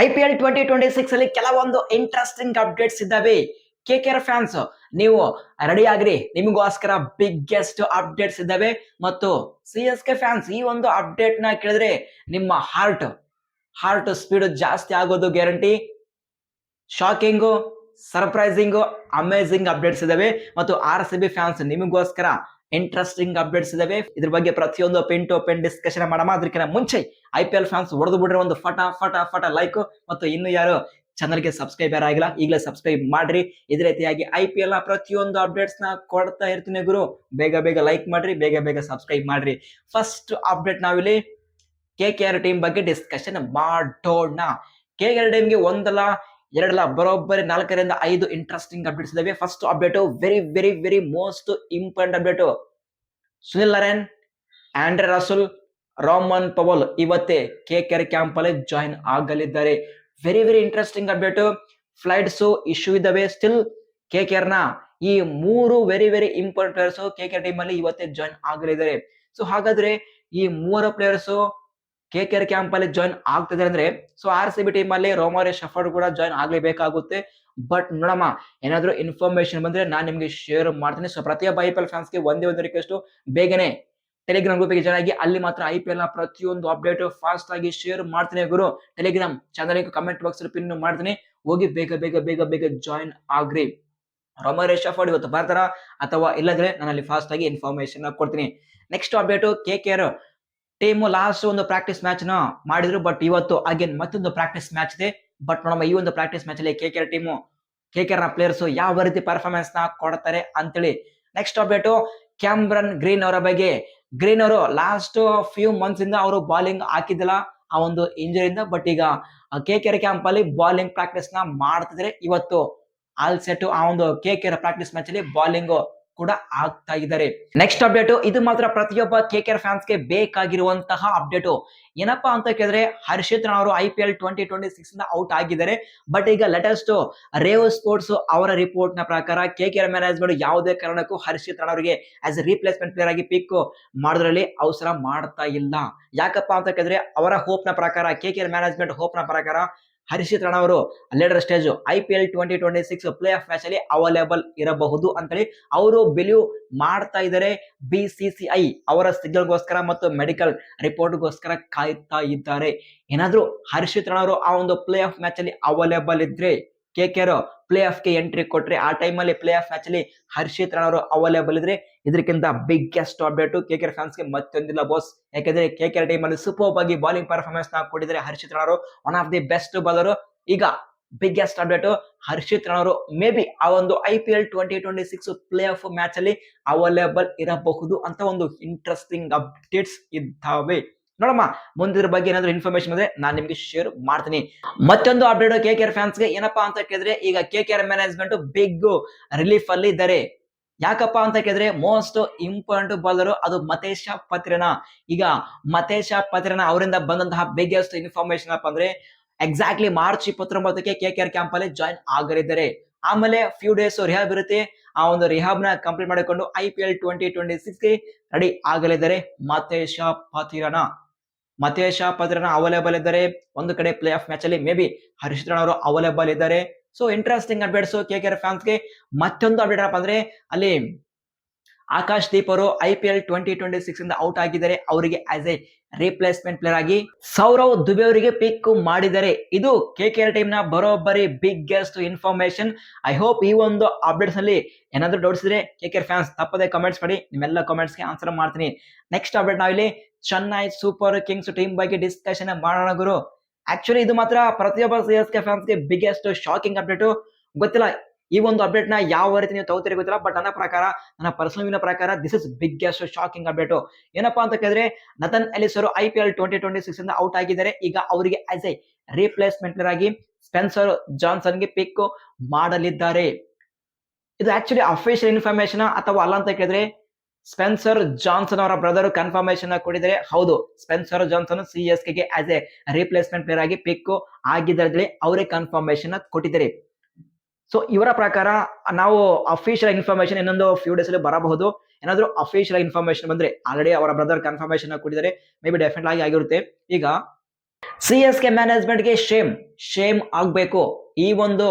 IPL 2026 ಅಲ್ಲಿ ಕೆಲವೊಂದು interesting updates ಇದ್ದಾವೆ. KKR ಫ್ಯಾನ್ಸ್ ನೀವು ರೆಡಿ ಆಗ್ರಿ, ನಿಮಗೋಸ್ಕರ ಬಿಗ್ಗೆಸ್ಟ್ ಅಪ್ಡೇಟ್ಸ್ ಇದ್ದಾವೆ. ಮತ್ತು CSK ಫ್ಯಾನ್ಸ್ ಈ ಒಂದು ಅಪ್ಡೇಟ್ ನ ಕೇಳಿದ್ರೆ ನಿಮ್ಮ ಹಾರ್ಟ್ ಸ್ಪೀಡ್ ಜಾಸ್ತಿ ಆಗೋದು ಗ್ಯಾರಂಟಿ. ಶಾಕಿಂಗು, ಸರ್ಪ್ರೈಸಿಂಗು, ಅಮೇಜಿಂಗ್ ಅಪ್ಡೇಟ್ಸ್ ಇದಾವೆ. ಮತ್ತು RCB ಫ್ಯಾನ್ಸ್ ನಿಮಗೋಸ್ಕರ ಇಂಟ್ರೆಸ್ಟಿಂಗ್ ಅಪ್ಡೇಟ್ಸ್ ಇದಾವೆ. ಇದ್ರ ಬಗ್ಗೆ ಪ್ರತಿಯೊಂದು ಪೆನ್ ಟು ಪೆನ್ ಡಿಸ್ಕಷನ್ ಮಾಡೋಣ. ಅದಕ್ಕಿಂತ ಮುಂಚೆ IPL ಫ್ಯಾನ್ಸ್ ಹೊಡೆದು ಬಿಡ್ರೆ ಒಂದು ಫಟ ಲೈಕ್, ಮತ್ತು ಇನ್ನು ಯಾರು ಚಾನಲ್ಗೆ ಸಬ್ಸ್ಕ್ರೈಬರ್ ಆಗಿಲ್ಲ ಈಗಲೇ ಸಬ್ಸ್ಕ್ರೈಬ್ ಮಾಡ್ರಿ. ಇದೇ ರೀತಿಯಾಗಿ IPL ನ ಪ್ರತಿಯೊಂದು ಅಪ್ಡೇಟ್ಸ್ ನ ಕೊಡ್ತಾ ಇರ್ತೀನಿ ಗುರು. ಬೇಗ ಲೈಕ್ ಮಾಡ್ರಿ, ಬೇಗ ಸಬ್ಸ್ಕ್ರೈಬ್ ಮಾಡ್ರಿ. ಫಸ್ಟ್ ಅಪ್ಡೇಟ್ ನಾವಿಲ್ಲಿ KKR ಟೀಮ್ ಬಗ್ಗೆ ಡಿಸ್ಕಷನ್ ಮಾಡೋಣ. KKR ಟೀಮ್ಗೆ ಒಂದಲ್ಲ ಎರಡಲ್ಲ ಬರೋಬ್ಬರಿ 4-5 ಇಂಟ್ರೆಸ್ಟಿಂಗ್ ಅಪ್ಡೇಟ್ಸ್ ಇದಾವೆ. First update very most important update. Sunil Narine, Andre Russell, Rovman Powell ಇವತ್ತೇ KKR ಕ್ಯಾಂಪ್ ಅಲ್ಲಿ ಜಾಯಿನ್ ಆಗಲಿದ್ದಾರೆ. Very interesting update. Flights issue ಇದಾವೆ. ಸ್ಟಿಲ್ KKR ನ ಈ ಮೂರು very important players KKR team ಅಲ್ಲಿ ಇವತ್ತೇ ಜಾಯಿನ್ ಆಗಲಿದ್ದಾರೆ. ಸೊ ಹಾಗಾದ್ರೆ ಈ ಮೂರು ಪ್ಲೇಯರ್ಸ್ KKR ಕ್ಯಾಂಪ್ ಅಲ್ಲಿ ಜಾಯಿನ್ ಆಗ್ತಿದ್ದಾರೆ ಅಂದ್ರೆ ಸೊ RCB ಟೀಮ್ ಅಲ್ಲಿ ರೋಮನ್ ಶೆಫರ್ಡ್ ಕೂಡ ಜಾಯಿನ್ ಆಗ್ಲೇಬೇಕಾಗುತ್ತೆ. ಬಟ್ ನೋಡಮ್ಮ, ಏನಾದ್ರೂ ಇನ್ಫಾರ್ಮೇಶನ್ ಬಂದ್ರೆ ನಾನು ನಿಮ್ಗೆ ಶೇರ್ ಮಾಡ್ತೀನಿ. ಸೊ ಪ್ರತಿಯೊಬ್ಬ IPL ಫ್ಯಾನ್ಸ್ ಗೆ ಒಂದೇ ಒಂದು ರಿಕ್ವೆಸ್ಟ್, ಬೇಗನೆ ಟೆಲಿಗ್ರಾಮ್ ಗ್ರೂಪ್ ಗೆ ಜಾಯ್ನ್ ಆಗಿ. ಅಲ್ಲಿ ಮಾತ್ರ IPL ನ ಪ್ರತಿಯೊಂದು ಅಪ್ಡೇಟ್ ಫಾಸ್ಟ್ ಆಗಿ ಶೇರ್ ಮಾಡ್ತೀನಿ ಗುರು. ಟೆಲಿಗ್ರಾಮ್ ಚಾನಲ್ ಕಮೆಂಟ್ ಬಾಕ್ಸ್ ಅಲ್ಲಿ ಪಿನ್ ಮಾಡ್ತೀನಿ, ಹೋಗಿ ಬೇಗ ಜಾಯಿನ್ ಆಗ್ರಿ. ರೋಮನ್ ಶೆಫರ್ಡ್ ಇವತ್ತು ಬರ್ತಾರ ಅಥವಾ ಇಲ್ಲದ್ರೆ ನಾನು ಅಲ್ಲಿ ಫಾಸ್ಟ್ ಆಗಿ ಇನ್ಫಾರ್ಮೇಶನ್ ಕೊಡ್ತೀನಿ. Next update, KKR team last ಒಂದು ಪ್ರಾಕ್ಟೀಸ್ ಮ್ಯಾಚ್ ನ ಮಾಡಿದ್ರು. ಬಟ್ ಇವತ್ತು ಅಗೇನ್ ಮತ್ತೊಂದು ಪ್ರಾಕ್ಟೀಸ್ ಮ್ಯಾಚ್ ಇದೆ. ಬಟ್ ನೋಡಮ್ಮ, ಈ ಒಂದು ಪ್ರಾಕ್ಟೀಸ್ ಮ್ಯಾಚ್ ಅಲ್ಲಿ KKR ನ ಪ್ಲೇಯರ್ಸ್ ಯಾವ ರೀತಿ ಪರ್ಫಾರ್ಮೆನ್ಸ್ ನ ಕೊಡ್ತಾರೆ ಅಂತೇಳಿ. ನೆಕ್ಸ್ಟ್ ಅಪ್ಡೇಟ್, ಕ್ಯಾಮ್ರನ್ ಗ್ರೀನ್ ಅವರ ಬಗ್ಗೆ. ಗ್ರೀನ್ ಅವರು ಲಾಸ್ಟ್ ಫ್ಯೂ ಮಂತ್ಸ್ ಇಂದ ಅವರು ಬಾಲಿಂಗ್ ಹಾಕಿದಿಲ್ಲ ಆ ಒಂದು ಇಂಜುರಿಯಿಂದ. ಬಟ್ ಈಗ KKR ಕ್ಯಾಂಪ್ ಅಲ್ಲಿ ಬಾಲಿಂಗ್ ಪ್ರಾಕ್ಟೀಸ್ ನ ಮಾಡ್ತಿದ್ರೆ ಇವತ್ತು ಆಲ್ ಸೆಟ್ ಆ ಒಂದು KKR ಪ್ರಾಕ್ಟೀಸ್ ಮ್ಯಾಚ್ ಅಲ್ಲಿ ಬಾಲಿಂಗ್ ಕೂಡ ಆಗ್ತಾ ಇದ್ದಾರೆ. ನೆಕ್ಸ್ಟ್ ಅಪ್ಡೇಟ್, ಇದು ಮಾತ್ರ ಪ್ರತಿಯೊಬ್ಬ KKR ಫ್ಯಾನ್ಸ್ ಗೆ ಬೇಕಾಗಿರುವಂತಹ ಅಪ್ಡೇಟ್. ಏನಪ್ಪಾ ಅಂತ ಕೇಳಿದ್ರೆ, ಹರ್ಷಿತ್ ರಾಣಾ ಅವರು IPL 2026 ಇಂದ ಔಟ್ ಆಗಿದ್ದಾರೆ. ಬಟ್ ಈಗ ಲೇಟೆಸ್ಟ್ ರೇವ್ ಸ್ಪೋರ್ಟ್ಸ್ ಅವರ ರಿಪೋರ್ಟ್ ನ ಪ್ರಕಾರ KKR ಮ್ಯಾನೇಜ್ಮೆಂಟ್ ಯಾವುದೇ ಕಾರಣಕ್ಕೂ ಹರ್ಷಿತ್ ರಾಣಾ ಅವರಿಗೆ ಆಸ್ ಎ ರಿಪ್ಲೇಸ್ಮೆಂಟ್ ಪ್ಲೇಯರ್ ಆಗಿ ಪಿಕ್ ಮಾಡೋದ್ರಲ್ಲಿ ಅವಸರ ಮಾಡ್ತಾ ಇಲ್ಲ. ಯಾಕಪ್ಪ ಅಂತ ಕೇಳಿದ್ರೆ, ಅವರ ಹೋಪ್ ನ ಪ್ರಕಾರ, KKR ಮ್ಯಾನೇಜ್ಮೆಂಟ್ ಹೋಪ್ ನ ಪ್ರಕಾರ ಹರ್ಷಿತ್ ರಾಣಾ ಅವರು later stage IPL 2026 play of match ಅಲ್ಲಿ ಅವೈಲೇಬಲ್ ಇರಬಹುದು ಅಂತೇಳಿ ಅವರು ಬಿಲೀವ್ ಮಾಡ್ತಾ ಇದ್ದಾರೆ. BCCI ಅವರ ಸಿಗ್ನಲ್ಗೋಸ್ಕರ ಮತ್ತು ಮೆಡಿಕಲ್ ರಿಪೋರ್ಟ್ಗೋಸ್ಕರ ಕಾಯ್ತಾ ಇದ್ದಾರೆ. ಏನಾದ್ರೂ ಹರ್ಷಿತ್ ರಾಣಾ ಅವರು ಆ ಒಂದು ಪ್ಲೇ ಆಫ್ ಮ್ಯಾಚ್ ಅಲ್ಲಿ ಅವೈಲೇಬಲ್ ಇದ್ರೆ, KKR ಪ್ಲೇ ಆಫ್ ಗೆ ಎಂಟ್ರಿ ಕೊಟ್ರೆ, ಆ ಟೈಮ್ ಅಲ್ಲಿ ಪ್ಲೇ ಆಫ್ ಮ್ಯಾಚ್ ಅಲ್ಲಿ ಹರ್ಷಿತ್ ರಾಣಾ ಅವರು ಅವೈಲೇಬಲ್ ಇದ್ರೆ, ಇದಕ್ಕಿಂತ ಬಿಗ್ಗೆಸ್ಟ್ ಅಪ್ಡೇಟ್ KKR ಫ್ಯಾನ್ಸ್ ಗೆ ಮತ್ತೊಂದಿಲ್ಲ ಬಾಸ್. ಯಾಕಂದ್ರೆ KKR ಟೀಮ್ ಅಲ್ಲಿ ಸೂಪರ್ ಆಗಿ ಬಾಲಿಂಗ್ ಪರ್ಫಾರ್ಮೆನ್ಸ್ ನ ಕೊಟ್ಟಿದ್ದಾರೆ ಹರ್ಷಿತ್ ರಾಣಾ ಅವರು, one of the best bowler. ಈಗ ಬಿಗ್ಗೆಸ್ಟ್ ಅಪ್ಡೇಟ್, ಹರ್ಷಿತ್ ರಾಣಾ ಅವರು ಮೇ ಬಿ ಆ ಒಂದು IPL 2026 ಪ್ಲೇ ಆಫ್ ಮ್ಯಾಚ್ ಅಲ್ಲಿ ಅವೈಲೇಬಲ್ ಇರಬಹುದು ಅಂತ ಒಂದು ಇಂಟ್ರೆಸ್ಟಿಂಗ್ ಅಪ್ಡೇಟ್ಸ್ ಇದ್ದಾವೆ. ನೋಡಮ್ಮ, ಮುಂದಿನ ಬಗ್ಗೆ ಏನಾದ್ರು ಇನ್ಫಾರ್ಮೇಶನ್ ಅಂದ್ರೆ ನಾನು ನಿಮ್ಗೆ ಶೇರ್ ಮಾಡ್ತೀನಿ. ಮತ್ತೊಂದು ಅಪ್ಡೇಟ್ KKR ಫ್ಯಾನ್ಸ್ ಗೆ ಏನಪ್ಪಾ ಅಂತ ಕೇಳಿದ್ರೆ, ಈಗ KKR ಮ್ಯಾನೇಜ್ಮೆಂಟ್ ಬಿಗ್ ರಿಲೀಫ್ ಅಲ್ಲಿ ಇದ್ದಾರೆ. ಯಾಕಪ್ಪ ಅಂತ ಕೇಳಿದ್ರೆ, ಮೋಸ್ಟ್ ಇಂಪಾರ್ಟೆಂಟ್ ಬೌಲರ್ ಅದು ಮತೇಶ ಪತ್ರೇನಾ. ಈಗ ಮತೇಶ ಪತ್ರೇನಾ ಅವರಿಂದ ಬಂದಂತಹ ಬಿಗ್ಗೆಸ್ಟ್ ಇನ್ಫಾರ್ಮೇಶನ್ ಅಪ್ಪ ಅಂದ್ರೆ, ಎಕ್ಸಾಕ್ಟ್ಲಿ ಮಾರ್ಚ್ 29ಕ್ಕೆ KKR ಕ್ಯಾಂಪ್ ಅಲ್ಲಿ ಜಾಯಿನ್ ಆಗಲಿದ್ದಾರೆ. ಆಮೇಲೆ ಫ್ಯೂ ಡೇಸ್ ರಿಹಾಬ್ ಇರುತ್ತೆ. ಆ ಒಂದು ರಿಹಾಬ್ ನ ಕಂಪ್ಲೀಟ್ ಮಾಡಿಕೊಂಡು IPL 2026 ಗೆ ರೆಡಿ ಆಗಲಿದ್ದಾರೆ ಮತೇಶ ಪತ್ರೇನಾ ಅವೈಲೇಬಲ್ ಇದ್ದಾರೆ. ಒಂದು ಕಡೆ ಪ್ಲೇ ಆಫ್ ಮ್ಯಾಚ್ ಅಲ್ಲಿ ಮೇ ಬಿ ಹರ್ಷಿತ್ ರಾಣಾ ಅವರು ಅವೈಲೇಬಲ್ ಇದ್ದಾರೆ. So interesting updates KKR fans ಗೆ. ಮತ್ತೊಂದು ಅಪ್ಡೇಟ್ ಏನಪ್ಪ ಅಂದ್ರೆ, ಅಲ್ಲಿ ಆಕಾಶ್ ದೀಪ್ ಅವರು IPL 2026 ಇಂದ ಔಟ್ ಆಗಿದ್ದಾರೆ. ಅವರಿಗೆ ಆಸ್ ಎ ರಿಪ್ಲೇಸ್ಮೆಂಟ್ ಪ್ಲೇಯರ್ ಆಗಿ ಸೌರವ್ ದುಬೆ ಅವರಿಗೆ ಪಿಕ್ ಮಾಡಿದ್ದಾರೆ. ಇದು KKR ಟೀಮ್ ನ ಬರೋಬ್ಬರಿ ಬಿಗ್ಗೆಸ್ಟ್ ಇನ್ಫಾರ್ಮೇಶನ್. ಐ ಹೋಪ್ ಈ ಒಂದು ಅಪ್ಡೇಟ್ಸ್ ನಲ್ಲಿ ಏನಾದ್ರು ಡೌಟ್ಸ್ ಇದ್ರೆ KKR ಫ್ಯಾನ್ಸ್ ತಪ್ಪದೆ ಕಮೆಂಟ್ಸ್ ಮಾಡಿ, ನಿಮ್ಮೆಲ್ಲ ಕಮೆಂಟ್ಸ್ ಗೆ ಆನ್ಸರ್ ಮಾಡ್ತೀನಿ. ನೆಕ್ಸ್ಟ್ ಅಪ್ಡೇಟ್ ನಾವಿಲ್ಲಿ ಚೆನ್ನೈ ಸೂಪರ್ ಕಿಂಗ್ಸ್ ಟೀಮ್ ಬಗ್ಗೆ ಡಿಸ್ಕಷನ್ ಮಾಡೋಣ ಗುರು. ಆಕ್ಚುಲಿ ಇದು ಮಾತ್ರ ಪ್ರತಿಯೊಬ್ಬ CSK ಫ್ಯಾನ್ಸ್ ಗೆ ಬಿಗ್ಗೆಸ್ಟ್ ಶಾಕಿಂಗ್ ಅಪ್ಡೇಟ್. ಗೊತ್ತಿಲ್ಲ ಈ ಒಂದು ಅಪ್ಡೇಟ್ ನ ಯಾವ ರೀತಿ ನೀವು ತಗೋತೀರಿ ಗೊತ್ತಿಲ್ಲ, ಬಟ್ ನನ್ನ ಪರ್ಸನಲ್ ಪ್ರಕಾರ this is biggest shocking update. ಏನಪ್ಪಾ ಅಂತ ಕೇಳಿದ್ರೆ, ನಥನ್ ಎಲಿಸ್ ಅವರು IPL 2026 ಇಂದ ಔಟ್ ಆಗಿದ್ದಾರೆ. ಈಗ ಅವರಿಗೆ ಆಸ್ ಎ ರಿಪ್ಲೇಸ್ಮೆಂಟ್ ಆಗಿ ಸ್ಪೆನ್ಸರ್ ಜಾನ್ಸನ್ ಗೆ ಪಿಕ್ ಮಾಡಲಿದ್ದಾರೆ. ಇದು ಆಕ್ಚುಲಿ ಅಫಿಷಿಯಲ್ ಇನ್ಫಾರ್ಮೇಶನ್ ಅಥವಾ ಅಲ್ಲ ಅಂತ ಕೇಳಿದ್ರೆ, ಸ್ಪೆನ್ಸರ್ ಜಾನ್ಸನ್ ಅವರ ಬ್ರದರ್ ಕನ್ಫರ್ಮೇಶನ್ ಕೊಟ್ಟಿದ್ದಾರೆ. ಹೌದು, ಸ್ಪೆನ್ಸರ್ ಜಾನ್ಸನ್ CSK ಗೆ ಆಸ್ ಎ ರಿಪ್ಲೇಸ್ಮೆಂಟ್ ಪ್ಲೇಯರ್ ಆಗಿ ಪಿಕ್ ಆಗಿದ್ದಾರೆ. ಅವರೇ ಕನ್ಫರ್ಮೇಶನ್ ಕೊಟ್ಟಿದ್ದಾರೆ. ಸೊ ಇವರ ಪ್ರಕಾರ ನಾವು ಅಫಿಷಿಯಲ್ ಇನ್ಫಾರ್ಮೇಶನ್ ಇನ್ನೊಂದು ಫ್ಯೂ ಡೇಸ್ ಅಲ್ಲಿ ಬರಬಹುದು. ಏನಾದ್ರು ಅಫಿಷಿಯಲ್ ಇನ್ಫಾರ್ಮೇಶನ್ ಬಂದ್ರೆ, ಆಲ್ರೆಡಿ ಅವರ ಬ್ರದರ್ ಕನ್ಫರ್ಮೇಶನ್ ಕೊಟ್ಟಿದ್ದಾರೆ, ಮೇ ಬಿ ಡೆಫಿನೆಟ್ ಆಗಿ ಆಗಿರುತ್ತೆ. ಈಗ ಸಿ ಎಸ್ ಕೆ ಮ್ಯಾನೇಜ್ಮೆಂಟ್ಗೆ ಶೇಮ್ ಆಗ್ಬೇಕು. ಈ ಒಂದು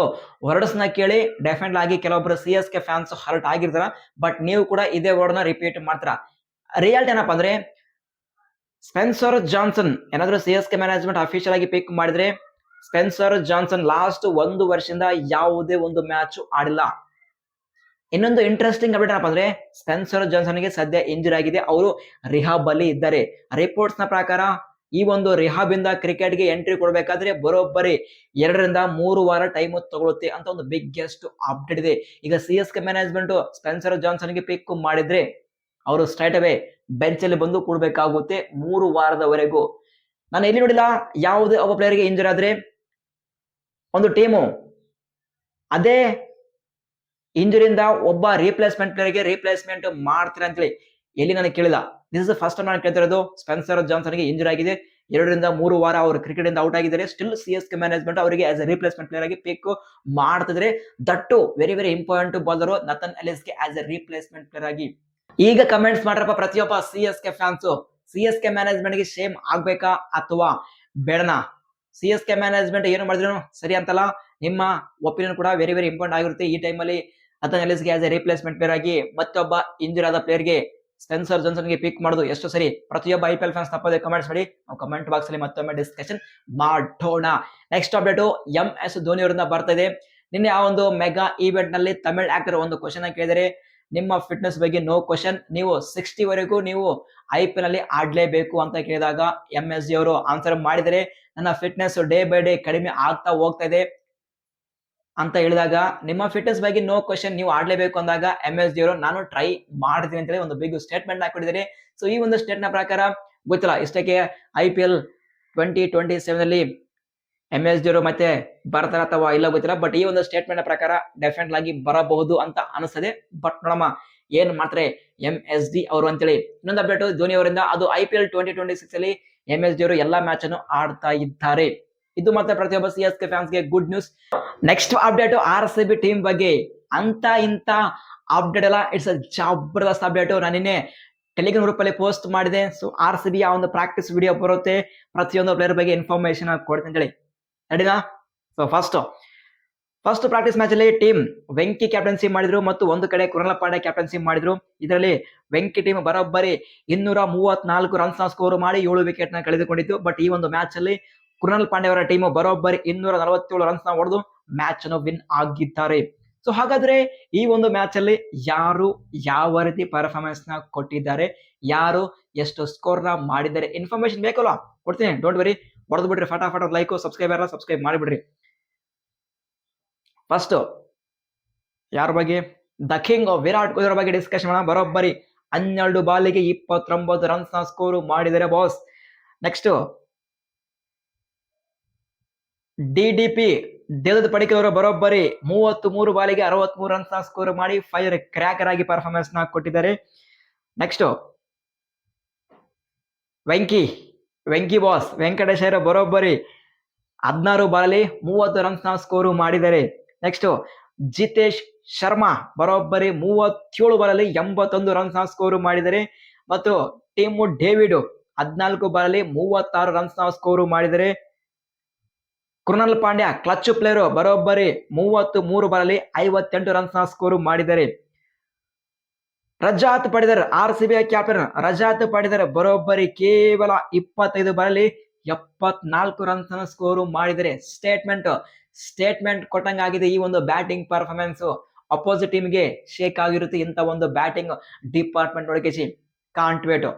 ವರ್ಡ್ಸ್ ನ ಕೇಳಿ ಡೆಫಿನೆಟ್ ಆಗಿ ಕೆಲವೊಬ್ರು C S K fans hurt ಆಗಿರ್ತಾರ. ಬಟ್ ನೀವು ಕೂಡ ಇದೇ ವರ್ಡ್ ನ ರಿಪೀಟ್ ಮಾಡ್ತಾರ. ರಿಯಾಲಿಟಿ ಏನಪ್ಪಾ ಅಂದ್ರೆ ಸ್ಪೆನ್ಸರ್ ಜಾನ್ಸನ್ ಏನಾದ್ರೂ C S K management official ಆಗಿ ಪಿಕ್ ಮಾಡಿದ್ರೆ, ಸ್ಪೆನ್ಸರ್ ಜಾನ್ಸನ್ ಲಾಸ್ಟ್ 1 ವರ್ಷದಿಂದ ಯಾವುದೇ ಒಂದು ಮ್ಯಾಚ್ ಆಡಿಲ್ಲ. ಇನ್ನೊಂದು ಇಂಟ್ರೆಸ್ಟಿಂಗ್ ಅಪ್ಡೇಟ್ ಏನಪ್ಪ ಅಂದ್ರೆ ಸ್ಪೆನ್ಸರ್ ಜಾನ್ಸನ್ಗೆ ಸದ್ಯ ಇಂಜುರಿ ಆಗಿದೆ. ಅವರು ರಿಹಾಬ್ ಅಲ್ಲಿ ಇದ್ದಾರೆ. ರಿಪೋರ್ಟ್ಸ್ ನ ಪ್ರಕಾರ ಈ ಒಂದು ರಿಹಾಬ್ ಇಂದ ಕ್ರಿಕೆಟ್ಗೆ ಎಂಟ್ರಿ ಕೊಡಬೇಕಾದ್ರೆ ಬರೋಬ್ಬರಿ 2 ರಿಂದ 3 ವಾರ ಟೈಮ್ ತಗೊಳುತ್ತೆ ಅಂತ ಒಂದು ಬಿಗ್ಗೆಸ್ಟ್ ಅಪ್ಡೇಟ್ ಇದೆ. ಈಗ C S K management Spencer ಜಾನ್ಸನ್ಗೆ ಪಿಕ್ ಮಾಡಿದ್ರೆ ಅವರು ಸ್ಟ್ರೈಟ್ ಅವೇ ಬೆಂಚ್ ಅಲ್ಲಿ ಬಂದು ಕೂಡಬೇಕಾಗುತ್ತೆ 3 ವಾರದವರೆಗೂ. ನಾನು ಎಲ್ಲಿ ನೋಡಿಲ್ಲ ಯಾವುದೇ ಒಬ್ಬ ಪ್ಲೇಯರ್ಗೆ ಇಂಜುರಿ ಆದ್ರೆ ಒಂದು ಟೀಮು ಅದೇ ಇಂಜುರಿಯಿಂದ ಒಬ್ಬ ರಿಪ್ಲೇಸ್ಮೆಂಟ್ ಪ್ಲೇಯರ್ಗೆ ರಿಪ್ಲೇಸ್ಮೆಂಟ್ ಮಾಡ್ತಾರೆ ಅಂತೇಳಿ ಎಲ್ಲಿ ನನಗೆ ಕೇಳಿಲ್ಲ. ದಿಸ್ ಇಸ್ ಫಸ್ಟ್ ಟೈಮ್ ನಾನು ಕೇಳ್ತಿರೋದು. ಸ್ಪೆನ್ಸರ್ ಜಾನ್ಸನ್ಗೆ ಇಂಜುರಿ ಆಗಿದೆ, 2 ರಿಂದ 3 ವಾರ ಅವರು ಕ್ರಿಕೆಟ್ ಇಂದ ಔಟ್ ಆಗಿದ್ದಾರೆ. Still C S K management ಅವರಿಗೆ ಆಸ್ ಎ ರಿಪ್ಲೇಸ್ಮೆಂಟ್ ಪ್ಲೇಯರ್ ಆಗಿ ಪಿಕ್ ಮಾಡ್ತಿದ್ರೆ, that very important bowler Nathan ಎಲಿಸ್ಗೆ ಆಸ್ ಎ ರಿಪ್ಲೇಸ್ಮೆಂಟ್ ಪ್ಲೇಯರ್ ಆಗಿ. ಈಗ ಕಮೆಂಟ್ಸ್ ಮಾಡ್ರಪ್ಪ ಪ್ರತಿಯೊಬ್ಬ C S K fans. C S K management ಗೆ ಶೇಮ್ ಆಗ್ಬೇಕಾ ಅಥವಾ ಬೇಡನಾ? ಸಿ ಎಸ್ ಕೆ ಮ್ಯಾನೇಜ್ಮೆಂಟ್ ಏನು ಮಾಡಿದ್ರು ಸರಿ ಅಂತಲ್ಲ. ನಿಮ್ಮ ಒಪಿನಿಯನ್ ಕೂಡ ವೆರಿ ಇಂಪಾರ್ಟೆಂಟ್ ಆಗಿರುತ್ತೆ. ಈ ಟೈಮಲ್ಲಿ ನಥನ್ ಎಲಿಸ್ಗೆ ಆಸ್ ಎ ರಿಪ್ಲೇಸ್ಮೆಂಟ್ ಪ್ಲೇಯರ್ ಆಗಿ ಮತ್ತೊಬ್ಬ ಇಂಜುರಿ ಆದ ಪ್ಲೇಯರ್ಗೆ ಸ್ಪೆನ್ಸರ್ ಜಾನ್ಸನ್ಗೆ ಪಿಕ್ ಮಾಡೋದು ಎಷ್ಟು ಸರಿ? ಪ್ರತಿಯೊಬ್ಬ ಐಪಿಎಲ್ ಫ್ಯಾನ್ಸ್ ತಪ್ಪದೆ ಕಮೆಂಟ್ಸ್ ಮಾಡಿ. ನಾವು ಕಮೆಂಟ್ ಬಾಕ್ಸ್ ಅಲ್ಲಿ ಮತ್ತೊಮ್ಮೆ ಡಿಸ್ಕಷನ್ ಮಾಡೋಣ. ನೆಕ್ಸ್ಟ್ ಅಪ್ಡೇಟ್ MS ಧೋನಿ ಅವರಿಂದ ಬರ್ತಾ ಇದೆ. ನಿನ್ನೆ ಆ ಒಂದು ಮೆಗಾ ಈವೆಂಟ್ ನಲ್ಲಿ ತಮಿಳ್ ಆಕ್ಟರ್ ಒಂದು ಕ್ವಶನ್ ಕೇಳಿದರೆ, ನಿಮ್ಮ ಫಿಟ್ನೆಸ್ ಬಗ್ಗೆ ನೋ ಕ್ವಶನ್, ನೀವು 60 ವರೆಗೂ ನೀವು IPL ಅಲ್ಲಿ ಆಡ್ಲೇಬೇಕು ಅಂತ ಕೇಳಿದಾಗ MSG ಅವರು ಆನ್ಸರ್ ಮಾಡಿದರೆ, ನನ್ನ ಫಿಟ್ನೆಸ್ ಡೇ ಬೈ ಡೇ ಕಡಿಮೆ ಆಗ್ತಾ ಹೋಗ್ತಾ ಇದೆ ಅಂತ ಹೇಳಿದಾಗ, ನಿಮ್ಮ ಫಿಟ್ನೆಸ್ ಬಗ್ಗೆ ನೋ ಕ್ವಶನ್, ನೀವು ಆಡ್ಲೇಬೇಕು ಅಂದಾಗ MSG ಅವರು ನಾನು ಟ್ರೈ ಮಾಡ್ತೀನಿ ಅಂತ ಹೇಳಿ ಒಂದು ಬಿಗ್ ಸ್ಟೇಟ್ಮೆಂಟ್ ಹಾಕೊಂಡಿದ್ದಾರೆ. ಸೊ ಈ ಒಂದು ಸ್ಟೇಟ್ ನ ಪ್ರಕಾರ ಗೊತ್ತಿಲ್ಲ ಇಷ್ಟಕ್ಕೆ IPL 2027 ಅಲ್ಲಿ MSG ಅವರು ಮತ್ತೆ ಬರ್ತಾರ ಅಥವಾ ಇಲ್ಲ ಗೊತ್ತಿಲ್ಲ. ಬಟ್ ಈ ಒಂದು ಸ್ಟೇಟ್ಮೆಂಟ್ ನ ಪ್ರಕಾರ ಡೆಫಿನೆಟ್ ಆಗಿ ಬರಬಹುದು ಅಂತ ಅನಿಸ್ತದೆ. ಬಟ್ ನೋಡಮ್ಮ ಏನ್ ಮಾಡ್ತಾರೆ MSD ಅವರು ಅಂತೇಳಿ. ಇನ್ನೊಂದು ಅಪ್ಡೇಟ್ ಧೋನಿ ಅವರಿಂದ, ಅದು IPL 2026 ಅಲ್ಲಿ MSD ಅವರು ಎಲ್ಲಾ ಮ್ಯಾಚ್ ಅನ್ನು ಆಡ್ತಾ ಇದ್ದಾರೆ. ಇದು ಮತ್ತೆ ಪ್ರತಿಯೊಬ್ಬ CSK ಫ್ಯಾನ್ಸ್ ಗೆ good news. Next update RCB team ಬಗ್ಗೆ. ಅಂತ ಇಂತ ಅಪ್ಡೇಟ್ ಎಲ್ಲ ಇಟ್ಸ್ ಅ ಜಬರ್ದಸ್ತ್ ಅಪ್ಡೇಟ್. ನಾನು ನಿನ್ನೆ ಟೆಲಿಗ್ರಾಮ್ ಗ್ರೂಪ್ ಅಲ್ಲಿ ಪೋಸ್ಟ್ ಮಾಡಿದೆ. ಸೊ RCB ಆ ಒಂದು ಪ್ರಾಕ್ಟೀಸ್ ವಿಡಿಯೋ ಬರುತ್ತೆ, ಪ್ರತಿಯೊಂದು ಪ್ಲೇಯರ್ ಬಗ್ಗೆ ಇನ್ಫಾರ್ಮೇಶನ್ ಕೊಡ್ತೀನಿ ಅಂತ ಹೇಳಿ. ರೆಡಿನಾ? ಸೊ ಫಸ್ಟ್ ಪ್ರಾಕ್ಟೀಸ್ ಮ್ಯಾಚ್ ಅಲ್ಲಿ ಟೀಮ್ ವೆಂಕಿ ಕ್ಯಾಪ್ಟನ್ಸಿ ಮಾಡಿದ್ರು ಮತ್ತು ಒಂದು ಕಡೆ ಕೃಣಾಲ್ ಪಾಂಡ್ಯ ಕ್ಯಾಪ್ಟನ್ಸಿ ಮಾಡಿದ್ರು. ಇದರಲ್ಲಿ ವೆಂಕಿ ಟೀಮ್ ಬರೋಬ್ಬರಿ 234 ರನ್ಸ್ ನ ಸ್ಕೋರ್ ಮಾಡಿ 7 ವಿಕೆಟ್ ನ ಕಳೆದುಕೊಂಡಿತ್ತು. ಬಟ್ ಈ ಒಂದು ಮ್ಯಾಚ್ ಅಲ್ಲಿ ಕೃಣಾಲ್ ಪಾಂಡ್ಯ ಅವರ ಟೀಮ್ ಬರೋಬ್ಬರಿ 247 ರನ್ಸ್ ನ ಹೊಡೆದು ಮ್ಯಾಚ್ ಅನ್ನು ವಿನ್ ಆಗಿದ್ದಾರೆ. ಸೊ ಹಾಗಾದ್ರೆ ಈ ಒಂದು ಮ್ಯಾಚ್ ಅಲ್ಲಿ ಯಾರು ಯಾವ ರೀತಿ ಪರ್ಫಾರ್ಮೆನ್ಸ್ ನ ಕೊಟ್ಟಿದ್ದಾರೆ, ಯಾರು ಎಷ್ಟು ಸ್ಕೋರ್ ನ ಮಾಡಿದ್ದಾರೆ, ಇನ್ಫಾರ್ಮೇಶನ್ ಬೇಕಲ್ಲ, ಕೊಡ್ತೀನಿ. ಡೋಂಟ್ ವೆರಿ, ಹೊಡೆದು ಬಿಡ್ರಿ ಫಟಾಫಟ್. ಲೈಕ್ ಸಬ್ಸ್ಕ್ರೈಬ್ ಮಾಡಿಬಿಡ್ರಿ. ಫಸ್ಟ್ ಯಾರ ಬಗ್ಗೆ? ದ ಕಿಂಗ್ ವಿರಾಟ್ ಕೊಹ್ಲಿ ಬಗ್ಗೆ ಡಿಸ್ಕಷನ್ ಮಾಡೋಣ. ಬರೋಬ್ಬರಿ 12 ಬಾಲಿಗೆ 29 ರನ್ಸ್ ನ ಸ್ಕೋರ್ ಮಾಡಿದ್ದಾರೆ boss. Next DDP Devdutt Padikkal ಅವರು ಬರೋಬ್ಬರಿ 33 ಬಾಲಿಗೆ 63 ರನ್ಸ್ ನ ಸ್ಕೋರ್ ಮಾಡಿ ಫೈರ್ ಕ್ರ್ಯಾಕರ್ ಆಗಿ ಪರ್ಫಾರ್ಮೆನ್ಸ್ ನ ಕೊಟ್ಟಿದ್ದಾರೆ. ನೆಕ್ಸ್ಟ್ ವೆಂಕಿ ಬಾಸ್ ವೆಂಕಟೇಶ್ ಅವರು ಬರೋಬ್ಬರಿ 16 ಬಾಲಲ್ಲಿ 30 ರನ್ಸ್ ನ ಸ್ಕೋರ್ ಮಾಡಿದ್ದಾರೆ. ನೆಕ್ಸ್ಟ್ ಜಿತೇಶ್ ಶರ್ಮಾ ಬರೋಬ್ಬರಿ 37 ಬಾಲಲ್ಲಿ 81 ರನ್ಸ್ ನ ಸ್ಕೋರ್ ಮಾಡಿದ್ದಾರೆ. ಮತ್ತು ಟೀಮ್ ಡೇವಿಡ್ 14 ಬಾಲಲ್ಲಿ 36 ರನ್ಸ್ ನ ಸ್ಕೋರ್ ಮಾಡಿದ್ದಾರೆ. ಕೃಣಾಲ್ ಪಾಂಡ್ಯ ಕ್ಲಚ್ ಪ್ಲೇಯರ್ ಬರೋಬ್ಬರಿ 33 ಬಾಲಲ್ಲಿ 58 ರನ್ಸ್ ನ ಸ್ಕೋರ್ ಮಾಡಿದ್ದಾರೆ. ರಜಾತ್ ಪಡಿದರ್ RCB ಕ್ಯಾಪ್ಟನ್ ರಜಾತ್ ಪಡಿದರ್ ಬರೋಬ್ಬರಿ ಕೇವಲ 25 ಬಾಲಲ್ಲಿ 74 ರನ್ಸ್ ನ ಸ್ಕೋರ್ ಮಾಡಿದರೆ ಸ್ಟೇಟ್ಮೆಂಟ್ ಕೊಟ್ಟಂಗಾಗಿದೆ. ಈ ಒಂದು ಬ್ಯಾಟಿಂಗ್ ಪರ್ಫಾರ್ಮೆನ್ಸ್ ಅಪೋಸಿಟ್ ಟೀಮ್ ಗೆ ಶೇಕ್ ಆಗಿರುತ್ತೆ. ಇಂತ ಒಂದು ಬ್ಯಾಟಿಂಗ್ ಡಿಪಾರ್ಟ್ಮೆಂಟ್ ಒಳಗೆ ಕಾಂಟ್ ವೇಟ್.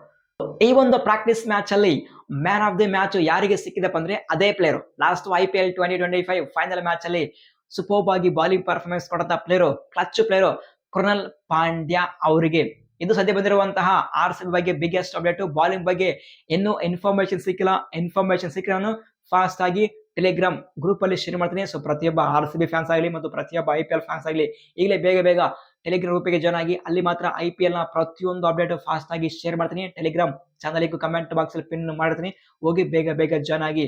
ಈ ಒಂದು ಪ್ರಾಕ್ಟೀಸ್ ಮ್ಯಾಚ್ ಅಲ್ಲಿ ಮ್ಯಾನ್ ಆಫ್ ದಿ ಮ್ಯಾಚ್ ಯಾರಿಗೆ ಸಿಕ್ಕಿದಪ್ಪ ಅಂದ್ರೆ ಅದೇ player last IPL 2025 final match ಅಲ್ಲಿ ಸೂಪರ್ಬ್ ಆಗಿ ಬಾಲಿಂಗ್ ಪರ್ಫಾರ್ಮೆನ್ಸ್ ಕೊಡಂತ player, clutch player Krunal Pandya ಅವರಿಗೆ. ಇದು ಸದ್ಯ ಬಂದಿರುವಂತಹ RCB ಬಗ್ಗೆ ಬಿಗ್ಗೆಸ್ಟ್ ಅಪ್ಡೇಟ್. ಬಾಲಿಂಗ್ ಬಗ್ಗೆ ಇನ್ನೂ ಇನ್ಫಾರ್ಮೇಶನ್ ಸಿಕ್ಕಿಲ್ಲ. ನಾನು ಫಾಸ್ಟ್ ಆಗಿ ಟೆಲಿಗ್ರಾಮ್ ಗ್ರೂಪ್ ಅಲ್ಲಿ ಶೇರ್ ಮಾಡ್ತೀನಿ. ಸೊ ಪ್ರತಿಯೊಬ್ಬ RCB ಫ್ಯಾನ್ಸ್ ಆಗಲಿ ಮತ್ತು ಪ್ರತಿಯೊಬ್ಬ IPL ಫ್ಯಾನ್ಸ್ ಆಗಲಿ ಈಗಲೇ ಬೇಗ ಟೆಲಿಗ್ರಾಮ್ ಗ್ರೂಪಿಗೆ ಜಾಯ್ನ್ ಆಗಿ. ಅಲ್ಲಿ ಮಾತ್ರ IPL ನ ಪ್ರತಿಯೊಂದು ಅಪ್ಡೇಟ್ ಫಾಸ್ಟ್ ಆಗಿ ಶೇರ್ ಮಾಡ್ತೀನಿ. ಟೆಲಿಗ್ರಾಮ್ ಚಾನಲ್ ಕಮೆಂಟ್ ಬಾಕ್ಸ್ ಅಲ್ಲಿ ಪಿನ್ ಮಾಡ್ತೀನಿ, ಹೋಗಿ ಬೇಗ ಜಾಯ್ನ್ ಆಗಿ.